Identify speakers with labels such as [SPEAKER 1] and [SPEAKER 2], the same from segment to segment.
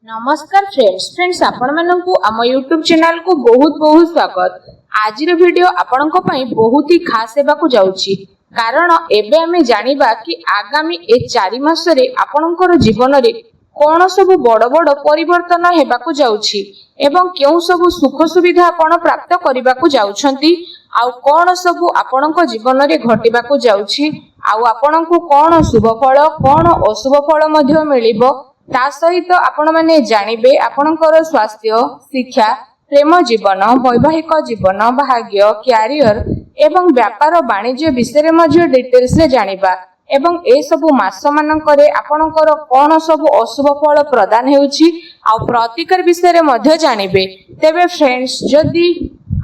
[SPEAKER 1] नमस्कार फ्रेंड्स आपण मानकु आम यूट्यूब चैनल को बहुत बहुत स्वागत। आज वीडियो आपण बहुत ही खास हेबाकु जाउची कारण एबे हमें जानिबा कि आगामी ए 4 मास रे आपणकर जीवन रे कोन सब बड़ बड़ परिवर्तन हेबाकु जाउची एवं केउ सब सुख सुविधा आपण प्राप्त करिबाकु जाउछंती आउ कोन सब आपणक जीवन रे घटिबाकु जाउची आउ आपणकु कोन शुभ फल कोन अशुभ फल मध्ये मिलिबो ता सहित आपण माने जानिबे आपणकर स्वास्थ्य शिक्षा प्रेम जीवन वैवाहिक जीवन भाग्य क्यारियर एवं व्यापार वाणिज्य विषय में डिटेल्स रे जानिबा एवं ए सब मास मानकरे आपणकर कोन सब अशुभ फल प्रदान हेउची आ प्रतिकार विषय रे मध्ये जानिबे। तेबे फ्रेंड्स जदि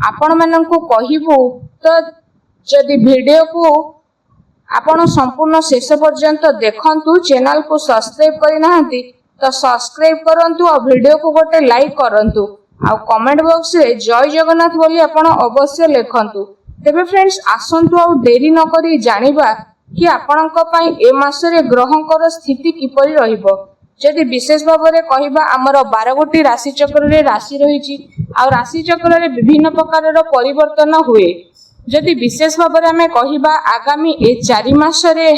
[SPEAKER 1] आपण मानकु कहिबो तो जदि वीडियो को आपण संपूर्ण शेष पर्यंत देखंतु चैनल को सब्सक्राइब करि नाहंती तो सब्सक्राइब करंतु और वीडियो को गोटे लाइक करंतु आ कमेंट बॉक्स रे जय जगन्नाथ बोली आपण अवश्य लिखंतु। तेबे फ्रेंड्स आसंतु आ देरी न करी जानिबा कि आपणक पई ए मास रे ग्रहंकर स्थिति किपरि रहिबो। जदि विशेष भाव में कहिबा हमर 12 गोटी राशि चक्र रे राशि रहिछि आ राशि चक्र रे विभिन्न प्रकार रो परिवर्तन हुए। जदि विशेष भाव में हमें कहिबा आगामी ए 4 मास रे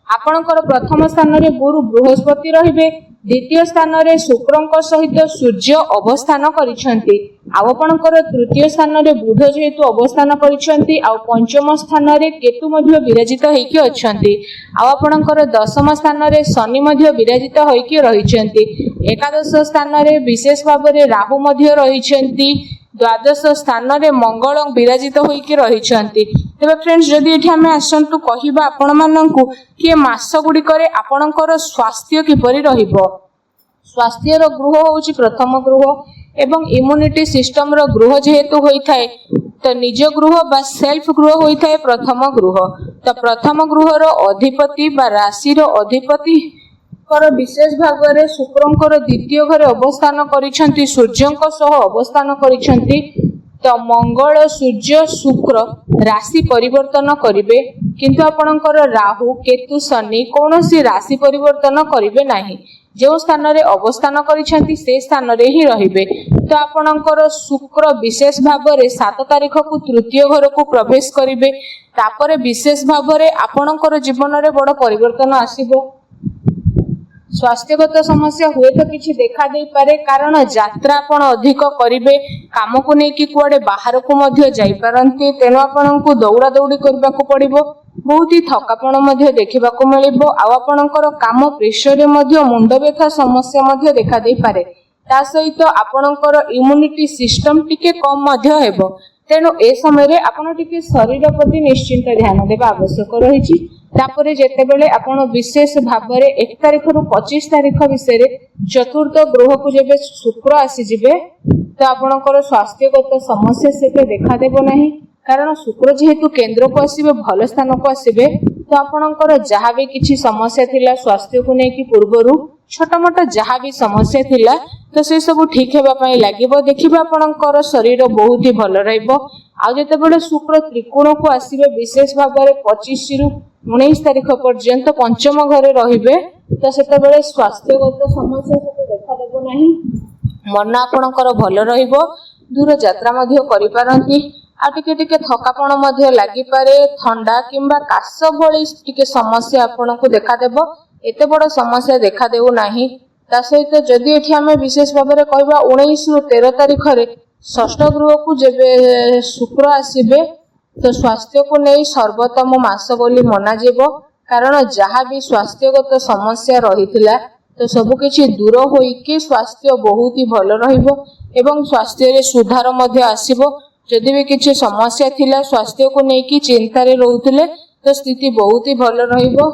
[SPEAKER 1] आपणकर प्रथम स्थान रे गुरु बृहस्पति रहिबे द्वितीय स्थान रे शुक्रंक सहित सूर्य अवस्थान करिसेंती आपणकर तृतीय स्थान रे बुध जेहेतु अवस्थान करिसेंती आ पंचम स्थान रे केतु मध्ये विराजित होइकी अछंती आपणकर दशम स्थान रे शनि मध्ये विराजित होइकी रहिसेंती एकादश स्थान रे विशेष भाव रे राहु मध्ये रहिसेंती द्वादश स्थान रे मंगल विराजित होइकी रहिसेंती। तेबे फ्रेंड्स जदि एठी हमें आसंतु कहिबा आपण माननकु कि मास गुडी करे आपणकर स्वास्थ्य किपरि रहिबो। स्वास्थ्य रो गृह होउची प्रथम गृह एवं इम्यूनिटी सिस्टम रो गृह जेहेतु होई थाए तो निज गृह बा सेल्फ गृह होई थाए प्रथम गृह। तो प्रथम गृह रो अधिपति बा राशि रो अधिपति कर विशेष भाग रे शुक्रंकर द्वितीय घरे अवस्थान करिसेंती सूर्यंक सह अवस्थान करिसेंती तो मंगल सूर्य शुक्र राशि परिवर्तन करिवे किंतु आपणकर राहु केतु शनि कोनोसी राशि परिवर्तन करिवे नाही जो स्थान रे अवस्थान करिसेंती से स्थान रे ही रहिबे। तो आपणकर शुक्र विशेष भाव रे 7 तारिख को तृतीय घर को प्रवेश करिवे तापरे विशेष भाव रे आपणकर जीवन रे बड़ परिवर्तन आसीबो। स्वास्थ्यगत समस्या हुए तो किछि देखा दे पारे कारण यात्रा आपण अधिक करिवे काम को नै कि कुआडे बाहर को मध्य जाई पारंती तेनो आपण को दौड़ा दौड़ी करबा को पड़िबो बहुत ही थकापण मध्य देखिबा को मिलिबो आ आपणकर काम प्रेशर रे मध्य मुंड व्यथा समस्या मध्य देखा दे पारे ता सहित आपणकर इम्यूनिटी सिस्टम टिके कम मध्य हेबो। तेनो ए समय रे आपण टिके शरीर प्रति निश्चिंत ध्यान देबा आवश्यक रहिछि। तापरे जेते बेले आपण विशेष भाव रे 1 तारिख रु 25 तारिख विषय रे चतुर्थ ग्रह को जेबे शुक्र आसी जिवे तो आपणकर स्वास्थ्यगत समस्या सेते देखा देबो नाही कारण शुक्र जेहेतु केंद्र को आसीबे भल स्थान को आसीबे तो आपणकर जहा भी किछि समस्या थिला स्वास्थ्य को नै कि पूर्वरु छोटा मोटा जहा भी समस्या थिला तो से सब ठीक हेबा पई लागिबो देखिबा आपणकर शरीर बहुत ही भल रहइबो। आ जेते बेले शुक्र त्रिकोण को आसीबे विशेष भाव रे 25 रु 19 तारिख पर्यंत पंचम घरे रहिबे तो सेते बेले स्वास्थ्यगत समस्या से देखा देबो नाही मन आपणकर भल रहइबो दूर यात्रा मध्ये करि पारंती आ टिके टिके थकापण मध्ये लागि पारे ठंडा किंबा काश भली टिके समस्या आपनको देखा देबो एते बड़ समस्या देखा देउ नाही। ता सहित जदि एठी हमें विशेष भाव रे कहबा 19 रु 13 तारिख रे षष्ठ गृह को जेबे शुक्र आसीबे तो स्वास्थ्य को नै सर्वोत्तम मास बोली मना जेबो कारण जहा भी स्वास्थ्यगत समस्या रहिथिला तो सब किछि दूर होई कि स्वास्थ्य बहुत ही भल रहिबो एवं स्वास्थ्य रे सुधार मध्ये आसीबो। जदि भी किछि समस्या थिला स्वास्थ्य को नै कि चिंता रे रहउथिले तो स्थिति बहुत ही भल रहिबो।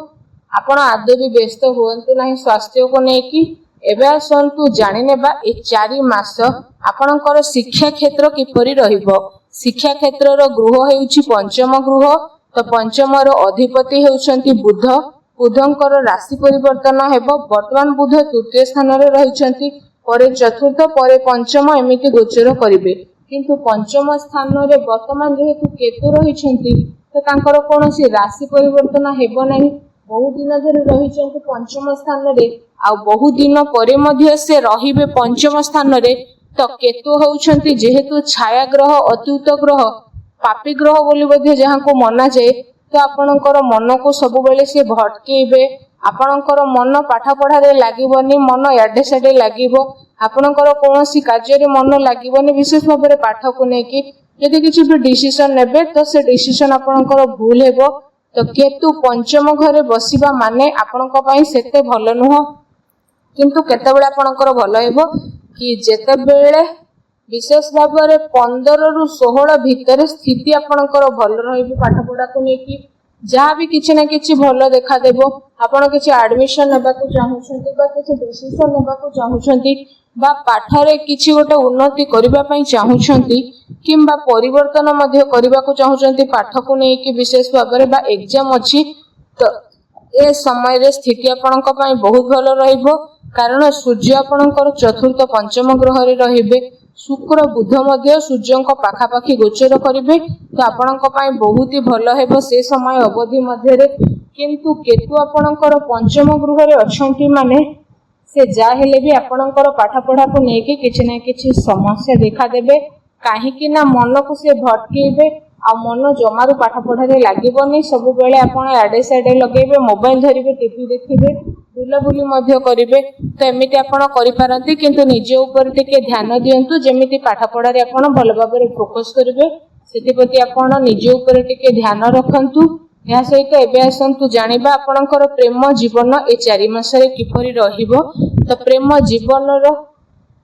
[SPEAKER 1] आपण आदे भी व्यस्त हुअंतु नाही स्वास्थ्य को नै कि एबे आसंतु जानि नेबा ए 4 मास आपणकर शिक्षा क्षेत्र किपरि रहिबो। शिक्षा क्षेत्र रो गृह हेउछि पंचम गृह तो पंचम रो अधिपति हेउछंती बुध बुधंकर राशि परिवर्तन हेबो वर्तमान बुध तृतीय स्थान रे रहिछंती परे चतुर्थ परे पंचम एमिति गोचर करिवे किंतु पंचम स्थान रे वर्तमान जेहेतु केतु रहिछंती तो तांकर कोनोसी राशि परिवर्तन हेबो नाही ବହୁ ଦିନ ଧରି ରହିଛନ୍ତି ପଞ୍ଚମ ସ୍ଥାନରେ ଆଉ ବହୁ ଦିନ ପରେ ମଧ୍ୟ ସେ ରହିବେ ପଞ୍ଚମ ସ୍ଥାନରେ। ତ କେତୁ ହେଉଛନ୍ତି ଯେହେତୁ ଛାୟା ଗ୍ରହ, ଅତୁତ ଗ୍ରହ, ପାପୀ ଗ୍ରହ ବୋଲି ମଧ୍ୟ ଯାହାକୁ ମନାଯାଏ, ତ ଆପଣଙ୍କର ମନକୁ ସବୁବେଳେ ସେ ଭଟକେଇବେ। ଆପଣଙ୍କର ମନ ପାଠ ପଢାରେ ଲାଗିବନି, ମନ ଇଆଡେ ସିଆଡେ ଲାଗିବ। ଆପଣଙ୍କର କୌଣସି କାର୍ଯ୍ୟରେ ମନ ଲାଗିବନି, ବିଶେଷ ଭାବରେ ପାଠକୁ ନେଇକି। ଯଦି କିଛି ବି ଡିସିସନ ନେବେ ତ ସେ ଡିସିସନ ଆପଣଙ୍କର ଭୁଲ ହେବ। ତ କେତୁ ପଞ୍ଚମ ଘରେ ବସିବା ମାନେ ଆପଣଙ୍କ ପାଇଁ ସେତେ ଭଲ ନୁହଁ। କିନ୍ତୁ କେତେବେଳେ ଆପଣଙ୍କର ଭଲ ହେବ କି ଯେତେବେଳେ ବିଶେଷ ଭାବରେ 15 ରୁ 16 ଭିତରେ ସ୍ଥିତି ଆପଣଙ୍କର ଭଲ ରହିବ। ପାଠ ପଢାକୁ ନେଇକି ଯାହା ବି କିଛି ନା କିଛି ଭଲ ଦେଖାଦେବ। ଆପଣ କିଛି ଆଡମିସନ ନେବାକୁ ଚାହୁଁଛନ୍ତି ବା କିଛି ଡିସିସନ ନେବାକୁ ଚାହୁଁଛନ୍ତି ବା ପାଠରେ କିଛି ଗୋଟେ ଉନ୍ନତି କରିବା ପାଇଁ ଚାହୁଁଛନ୍ତି କିମ୍ବା ପରିବର୍ତ୍ତନ ମଧ୍ୟ କରିବାକୁ ଚାହୁଁଛନ୍ତି ପାଠକୁ ନେଇକି ବିଶେଷ ଭାବରେ, ବା ଏକ୍ଜାମ ଅଛି, ତ ଏ ସମୟରେ ସ୍ଥିତି ଆପଣଙ୍କ ପାଇଁ ବହୁତ ଭଲ ରହିବ। କାରଣ ସୂର୍ଯ୍ୟ ଆପଣଙ୍କର ଚତୁର୍ଥ ପଞ୍ଚମ ଗ୍ରହରେ ରହିବେ। ଶୁକ୍ର ବୁଧ ମଧ୍ୟ ସୂର୍ଯ୍ୟଙ୍କ ପାଖାପାଖି ଗୋଚର କରିବେ। ତ ଆପଣଙ୍କ ପାଇଁ ବହୁତ ହି ଭଲ ହେବ ସେ ସମୟ ଅବଧି ମଧ୍ୟରେ। କିନ୍ତୁ କେତୁ ଆପଣଙ୍କର ପଞ୍ଚମ ଗୃହରେ ଅଛନ୍ତି ମାନେ ସେ ଯାହା ହେଲେ ବି ଆପଣଙ୍କର ପାଠ ପଢାକୁ ନେଇକି କିଛି ନା କିଛି ସମସ୍ୟା ଦେଖାଦେବେ। କାହିଁକି ନା ମନକୁ ସେ ଭଟକେଇବେ ଆଉ ମନ ଜମାରୁ ପାଠ ପଢାରେ ଲାଗିବନି। ସବୁବେଳେ ଆପଣ ଆଡେ ସାଡେ ଲଗେଇବେ, ମୋବାଇଲ ଧରିବେ, ଟିଭି ଦେଖିବେ, ବୁଲାବୁଲି ମଧ୍ୟ କରିବେ। ତ ଏମିତି ଆପଣ କରିପାରନ୍ତି, କିନ୍ତୁ ନିଜ ଉପରେ ଟିକେ ଧ୍ୟାନ ଦିଅନ୍ତୁ ଯେମିତି ପାଠ ପଢାରେ ଆପଣ ଭଲ ଭାବରେ ଫୋକସ କରିବେ। ସେଥିପ୍ରତି ଆପଣ ନିଜ ଉପରେ ଟିକେ ଧ୍ୟାନ ରଖନ୍ତୁ। ଏହା ସହିତ ଏବେ ଆସନ୍ତୁ ଜାଣିବା ଆପଣଙ୍କର ପ୍ରେମ ଜୀବନ ଏ 4 ମାସରେ କିପରି ରହିବ। ତ ପ୍ରେମ ଜୀବନର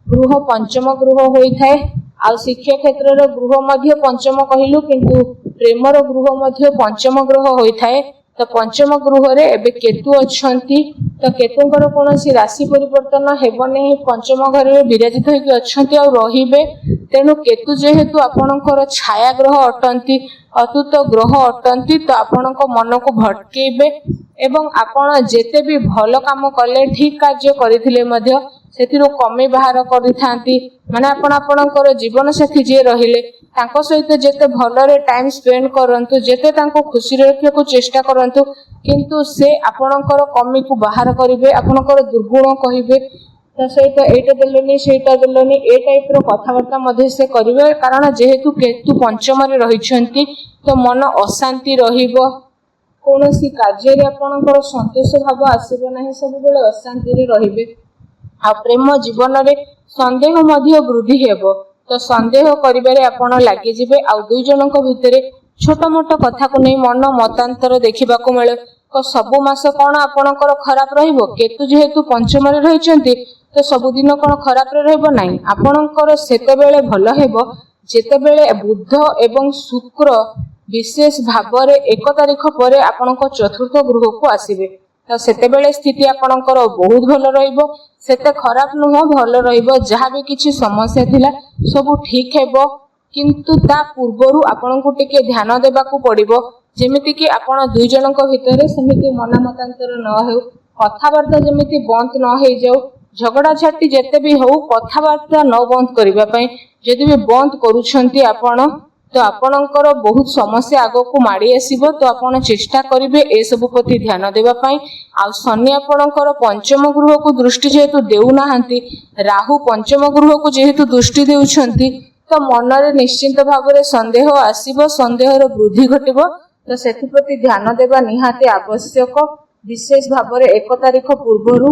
[SPEAKER 1] ଗୃହ ପଞ୍ଚମ ଗୃହ ହୋଇଥାଏ। ଆଉ ଶିକ୍ଷା କ୍ଷେତ୍ରର ଗୃହ ମଧ୍ୟ ପଞ୍ଚମ କହିଲୁ, କିନ୍ତୁ ପ୍ରେମର ଗୃହ ମଧ୍ୟ ପଞ୍ଚମ ଗ୍ରହ ହୋଇଥାଏ। ତ ପଞ୍ଚମ ଗୃହରେ ଏବେ କେତୁ ଅଛନ୍ତି। ତ କେତୁଙ୍କର କୌଣସି ରାଶି ପରିବର୍ତ୍ତନ ହେବ ନାହିଁ, ପଞ୍ଚମ ଘରରେ ବିରାଜିତ ହୋଇକି ଅଛନ୍ତି ଆଉ ରହିବେ। ତେଣୁ କେତୁ ଯେହେତୁ ଆପଣଙ୍କର ଛାୟା ଗ୍ରହ ଅଟନ୍ତି, ଅତୁତ ଗ୍ରହ ଅଟନ୍ତି, ତ ଆପଣଙ୍କ ମନକୁ ଭଟକେଇବେ ଏବଂ ଆପଣ ଯେତେ ବି ଭଲ କାମ କଲେ, ଠିକ କାର୍ଯ୍ୟ କରିଥିଲେ ମଧ୍ୟ ସେଥିରୁ କମି ବାହାର କରିଥାନ୍ତି। ମାନେ ଆପଣ ଆପଣଙ୍କର ଜୀବନ ସାଥୀ ଯିଏ ରହିଲେ ତାଙ୍କ ସହିତ ଯେତେ ଭଲରେ ଟାଇମ ସ୍ପେଣ୍ଡ କରନ୍ତୁ, ଯେତେ ତାଙ୍କୁ ଖୁସିରେ ରଖିବାକୁ ଚେଷ୍ଟା କରନ୍ତୁ, କିନ୍ତୁ ସେ ଆପଣଙ୍କର କମିକୁ ବାହାର କରିବେ, ଆପଣଙ୍କର ଦୁର୍ଗୁଣ କହିବେ। ତା ସହିତ ଏଇଟା ଦେଲେନି, ସେଇଟା ଦେଲେନି, ଏ ଟାଇପର କଥାବାର୍ତ୍ତା ମଧ୍ୟ ସେ କରିବେ। କାରଣ ଯେହେତୁ କେତୁ ପଞ୍ଚମରେ ରହିଛନ୍ତି ତ ମନ ଅଶାନ୍ତି ରହିବ। କୌଣସି କାର୍ଯ୍ୟରେ ଆପଣଙ୍କର ସନ୍ତୋଷ ଭାବ ଆସିବ ନାହିଁ, ସବୁବେଳେ ଅଶାନ୍ତିରେ ରହିବେ। ଆଉ ପ୍ରେମ ଜୀବନରେ ସନ୍ଦେହ ମଧ୍ୟ ବୃଦ୍ଧି ହେବ। ତ ସନ୍ଦେହ କରିବାରେ ଆପଣ ଲାଗିଯିବେ। ଆଉ ଦୁଇ ଜଣଙ୍କ ଭିତରେ ଛୋଟ ମୋଟ କଥାକୁ ନେଇ ମନ ମତାନ୍ତର ଦେଖିବାକୁ ମିଳେ। ତ ସବୁ ମାସ କଣ ଆପଣଙ୍କର ଖରାପ ରହିବ? କେତୁ ଯେହେତୁ ପଞ୍ଚମରେ ରହିଛନ୍ତି ତ ସବୁଦିନ କଣ ଖରାପରେ ରହିବ? ନାହିଁ, ଆପଣଙ୍କର ସେତେବେଳେ ଭଲ ହେବ ଯେତେବେଳେ ବୁଧ ଏବଂ ଶୁକ୍ର ବିଶେଷ ଭାବରେ 1 ତାରିଖ ପରେ ଆପଣଙ୍କ ଚତୁର୍ଥ ଗୃହକୁ ଆସିବେ। ତ ସେତେବେଳେ ସ୍ଥିତି ଆପଣଙ୍କର ବହୁତ ଭଲ ରହିବ। ସେତେ ଖରାପ ନୁହଁ, ଭଲ ରହିବ। ଯାହା ବି କିଛି ସମସ୍ୟା ଥିଲା ସବୁ ଠିକ ହେବ। କିନ୍ତୁ ତା ପୂର୍ବରୁ ଆପଣଙ୍କୁ ଟିକେ ଧ୍ୟାନ ଦେବାକୁ ପଡିବ, ଯେମିତିକି ଆପଣ ଦୁଇ ଜଣଙ୍କ ଭିତରେ ସେମିତି ମନ ମତାନ୍ତର ନ ହେଉ, କଥାବାର୍ତ୍ତା ଯେମିତି ବନ୍ଦ ନ ହେଇଯାଉ। ଝଗଡା ଝାଟି ଯେତେ ବି ହଉ କଥାବାର୍ତ୍ତା ନ ବନ୍ଦ କରିବା ପାଇଁ। ଯଦି ବି ବନ୍ଦ କରୁଛନ୍ତି ଆପଣ, ତ ଆପଣଙ୍କର ବହୁତ ସମସ୍ୟା ଆଗକୁ ମାଡି ଆସିବ। ତ ଆପଣ ଚେଷ୍ଟା କରିବେ ଏସବୁ ପ୍ରତି ଧ୍ୟାନ ଦେବା ପାଇଁ। ଆଉ ଶନି ଆପଣଙ୍କର ପଞ୍ଚମ ଗୃହକୁ ଦୃଷ୍ଟି ଯେହେତୁ ଦେଉନାହାନ୍ତି, ରାହୁ ପଞ୍ଚମ ଗୃହକୁ ଯେହେତୁ ଦୃଷ୍ଟି ଦେଉଛନ୍ତି, ତ ମନରେ ନିଶ୍ଚିନ୍ତ ଭାବରେ ସନ୍ଦେହ ଆସିବ, ସନ୍ଦେହର ବୃଦ୍ଧି ଘଟିବ। ତ ସେଥିପ୍ରତି ଧ୍ୟାନ ଦେବା ନିହାତି ଆବଶ୍ୟକ, ବିଶେଷ ଭାବରେ 1 ତାରିଖ ପୂର୍ବରୁ।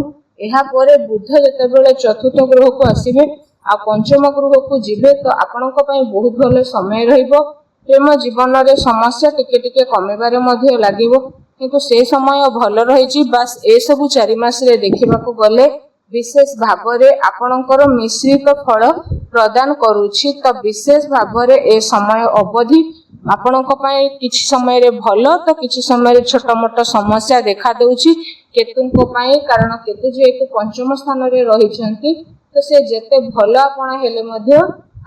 [SPEAKER 1] ଏହାପରେ ବୁଧ ଯେତେବେଳେ ଚତୁର୍ଥ ଗୃହକୁ ଆସିବେ ଆଉ ପଞ୍ଚମ ଗୃହକୁ ଯିବେ, ତ ଆପଣଙ୍କ ପାଇଁ ବହୁତ ଭଲ ସମୟ ରହିବ। ପ୍ରେମ ଜୀବନରେ ସମସ୍ୟା ଟିକେ ଟିକେ କମିବାରେ ମଧ୍ୟ ଲାଗିବ, କିନ୍ତୁ ସେ ସମୟ ଭଲ ରହିଛି। ବାସ୍ ଏସବୁ 4 ମାସରେ ଦେଖିବାକୁ ଗଲେ ବିଶେଷ ଭାବରେ ଆପଣଙ୍କର ମିଶ୍ରିତ ଫଳ ପ୍ରଦାନ କରୁଛି। ତ ବିଶେଷ ଭାବରେ ଏ ସମୟ ଅବଧି ଆପଣଙ୍କ ପାଇଁ କିଛି ସମୟରେ ଭଲ, ତ କିଛି ସମୟରେ ଛୋଟ ମୋଟ ସମସ୍ୟା ଦେଖା ଦେଉଛି କେତୁଙ୍କ ପାଇଁ। କାରଣ କେତୁ ଯେହେତୁ ପଞ୍ଚମ ସ୍ଥାନରେ ରହିଛନ୍ତି, ତ ସେ ଯେତେ ଭଲ ଆପଣ ହେଲେ ମଧ୍ୟ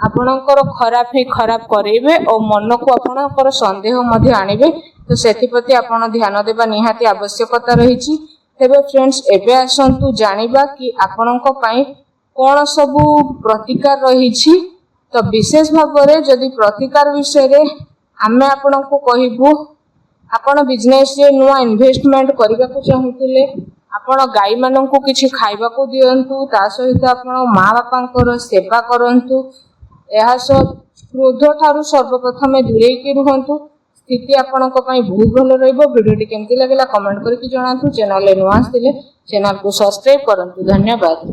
[SPEAKER 1] ଆପଣଙ୍କର ଖରାପ ହିଁ ଖରାପ କରେଇବେ ଓ ମନକୁ ଆପଣଙ୍କର ସନ୍ଦେହ ମଧ୍ୟ ଆଣିବେ। ତ ସେଥିପ୍ରତି ଆପଣ ଧ୍ୟାନ ଦେବା ନିହାତି ଆବଶ୍ୟକତା ରହିଛି। ତେବେ ଫ୍ରେଣ୍ଡସ୍, ଏବେ ଆସନ୍ତୁ ଜାଣିବା କି ଆପଣଙ୍କ ପାଇଁ କଣ ସବୁ ପ୍ରତିକାର ରହିଛି। ତ ବିଶେଷ ଭାବରେ ଯଦି ପ୍ରତିକାର ବିଷୟରେ ଆମେ ଆପଣଙ୍କୁ କହିବୁ, आपण बिजनेस रे नुआ इन्वेस्टमेंट करबा को चाहूतिले आपण गाई माननकु किछि खाइबा को दियंतु ता सहित आपण माँ बापांकर सेवा करंतु एहा सब क्रोध ठारू सर्वप्रथम दूरेई के रुहंतु स्थिति आपणक पई बहुत भलो रहइबो। वीडियो केमती लागला कमेंट करके जणातु। चैनल रे नुआ आस्थिले चैनल को सब्सक्राइब करंतु। धन्यवाद।